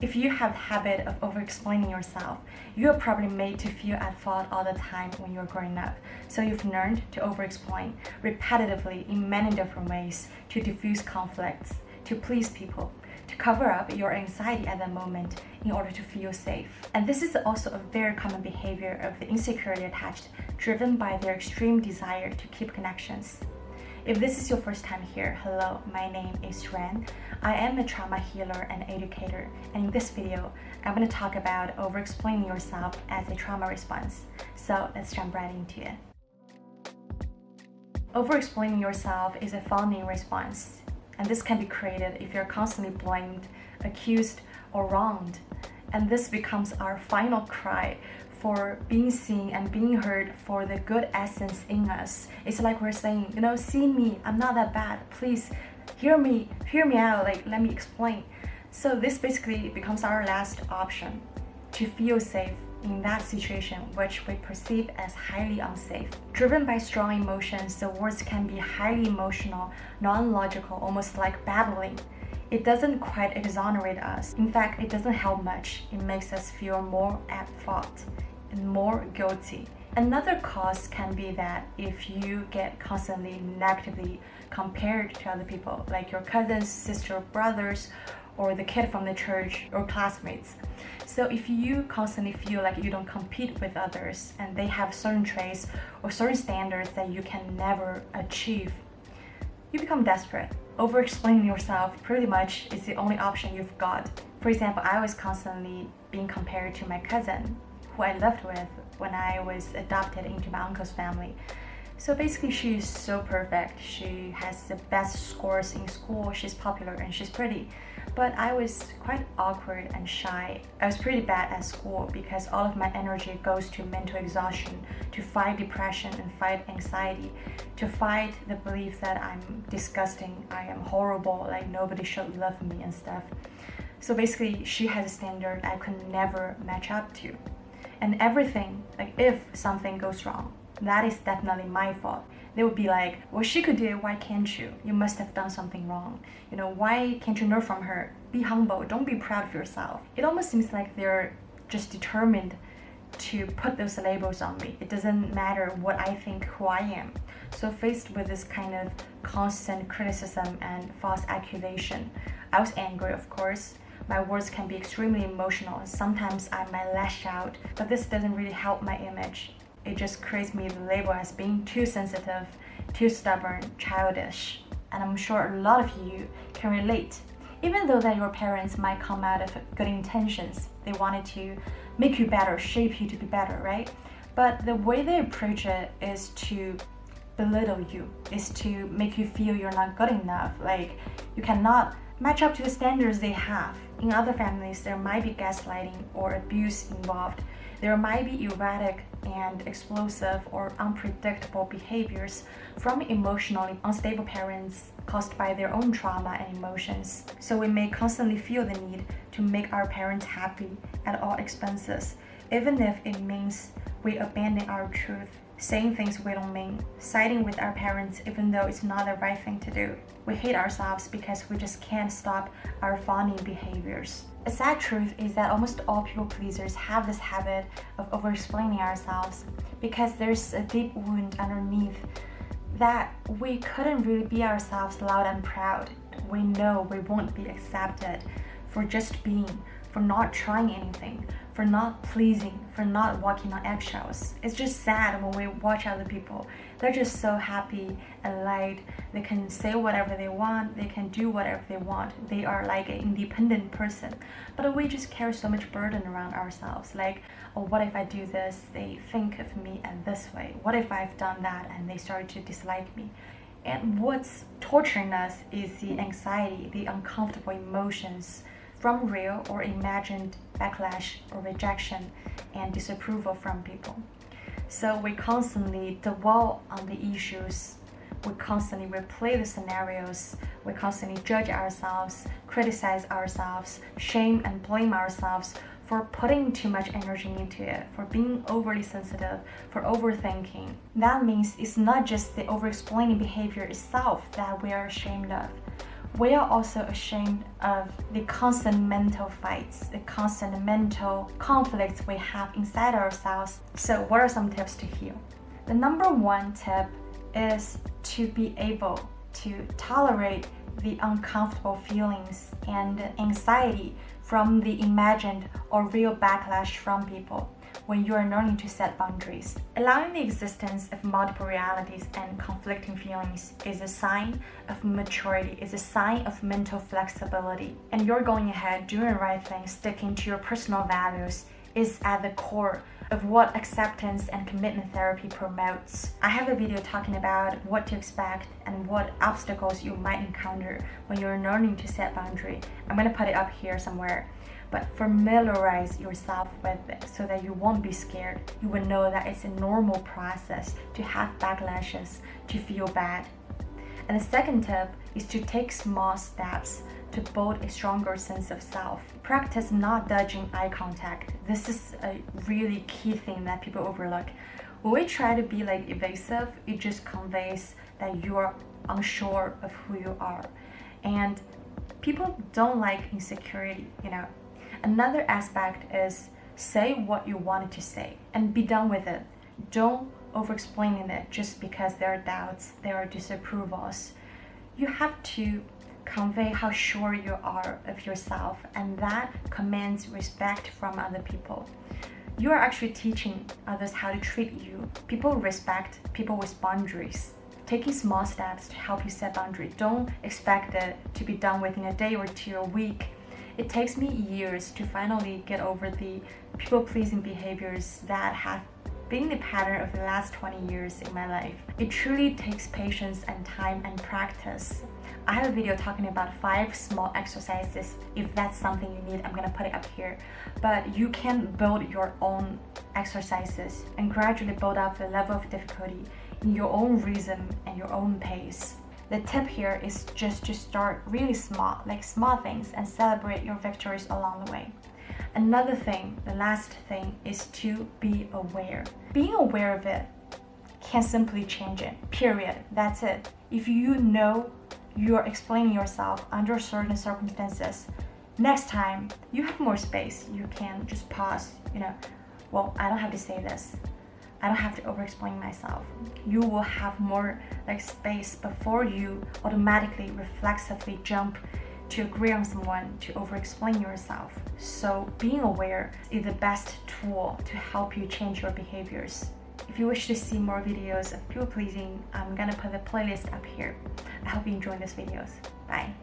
If you have the habit of over-explaining yourself, you are probably made to feel at fault all the time when you're growing up. So you've learned to over-explain repetitively in many different ways to diffuse conflicts, to please people, to cover up your anxiety at that moment in order to feel safe. And this is also a very common behavior of the insecurity attached, driven by their extreme desire to keep connections. If this is your first time here, hello, my name is Ren. I am a trauma healer and educator, and in this video, I'm going to talk about over-explaining yourself as a trauma response. So let's jump right into it. Over-explaining yourself is a fawning response, and this can be created if you're constantly blamed, accused, or wronged. And this becomes our final cry for being seen and being heard for the good essence in us. It's like we're saying, see me, I'm not that bad. Please hear me out, let me explain. So this basically becomes our last option to feel safe in that situation which we perceive as highly unsafe. Driven by strong emotions, the words can be highly emotional, non-logical, almost like babbling. It doesn't quite exonerate us. In fact, it doesn't help much. It makes us feel more at fault and more guilty. Another cause can be that if you get constantly negatively compared to other people, like your cousins, sister, brothers, or the kid from the church or classmates. So if you constantly feel like you don't compete with others and they have certain traits or certain standards that you can never achieve, you become desperate. Over-explaining yourself pretty much is the only option you've got. For example, I was constantly being compared to my cousin, who I lived with when I was adopted into my uncle's family. So basically, she is so perfect. She has the best scores in school, she's popular, and she's pretty. But I was quite awkward and shy. I was pretty bad at school because all of my energy goes to mental exhaustion, to fight depression and fight anxiety, to fight the belief that I'm disgusting, I am horrible, like nobody should love me and stuff. So basically, she has a standard I could never match up to. And everything, like if something goes wrong, that is definitely my fault. They would be like, well, she could do it, why can't you? You must have done something wrong. Why can't you learn from her? Be humble, don't be proud of yourself. It almost seems like they're just determined to put those labels on me. It doesn't matter what I think who I am. So faced with this kind of constant criticism and false accusation, I was angry, of course. My words can be extremely emotional, and sometimes I might lash out, but this doesn't really help my image. It just creates me the label as being too sensitive, too stubborn, childish. And I'm sure a lot of you can relate. Even though that your parents might come out of good intentions, they wanted to make you better, shape you to be better, right? But the way they approach it is to belittle you, is to make you feel you're not good enough, like you cannot match up to the standards they have. In other families, there might be gaslighting or abuse involved. There might be erratic and explosive or unpredictable behaviors from emotionally unstable parents caused by their own trauma and emotions. So we may constantly feel the need to make our parents happy at all expenses, even if it means we abandon our truth, saying things we don't mean, siding with our parents even though it's not the right thing to do. We hate ourselves because we just can't stop our fawning behaviors. A sad truth is that almost all people pleasers have this habit of over-explaining ourselves because there's a deep wound underneath that we couldn't really be ourselves loud and proud. We know we won't be accepted for just being, for not trying anything, for not pleasing, for not walking on eggshells. It's just sad when we watch other people. They're just so happy and light. They can say whatever they want. They can do whatever they want. They are like an independent person. But we just carry so much burden around ourselves. Like, oh, what if I do this? They think of me in this way. What if I've done that and they started to dislike me? And what's torturing us is the anxiety, the uncomfortable emotions from real or imagined backlash or rejection and disapproval from people. So we constantly dwell on the issues, we constantly replay the scenarios, we constantly judge ourselves, criticize ourselves, shame and blame ourselves for putting too much energy into it, for being overly sensitive, for overthinking. That means it's not just the over-explaining behavior itself that we are ashamed of. We are also ashamed of the constant mental fights, the constant mental conflicts we have inside ourselves. So what are some tips to heal? The number one tip is to be able to tolerate the uncomfortable feelings and anxiety from the imagined or real backlash from people when you are learning to set boundaries. Allowing the existence of multiple realities and conflicting feelings is a sign of maturity, is a sign of mental flexibility. And you're going ahead, doing the right thing, sticking to your personal values is at the core of what acceptance and commitment therapy promotes. I have a video talking about what to expect and what obstacles you might encounter when you're learning to set boundary. I'm gonna put it up here somewhere. But familiarize yourself with it so that you won't be scared. You will know that it's a normal process to have backlashes, to feel bad. And the second tip is to take small steps to build a stronger sense of self. Practice not dodging eye contact. This is a really key thing that people overlook. When we try to be like evasive, it just conveys that you are unsure of who you are. And people don't like insecurity, you know. Another aspect is say what you wanted to say and be done with it. Don't over-explaining it just because there are doubts, there are disapprovals. You have to convey how sure you are of yourself, and that commands respect from other people. You are actually teaching others how to treat you. People respect people with boundaries. Taking small steps to help you set boundaries. Don't expect it to be done within a day or two, a week. It takes me years to finally get over the people-pleasing behaviors that have been the pattern of the last 20 years in my life. It truly takes patience and time and practice. I have a video talking about 5 small exercises. If that's something you need, I'm gonna put it up here. But you can build your own exercises and gradually build up the level of difficulty in your own rhythm and your own pace. The tip here is just to start really small, like small things, and celebrate your victories along the way. Another thing, the last thing, is to be aware. Being aware of it can simply change it, period. That's it. If you know you're explaining yourself under certain circumstances, next time you have more space, you can just pause, you know, well, I don't have to say this. I don't have to over-explain myself. You will have more like space before you automatically, reflexively jump to agree on someone, to over-explain yourself. So being aware is the best tool to help you change your behaviors. If you wish to see more videos of people pleasing, I'm gonna put the playlist up here. I hope you enjoyed these videos. Bye.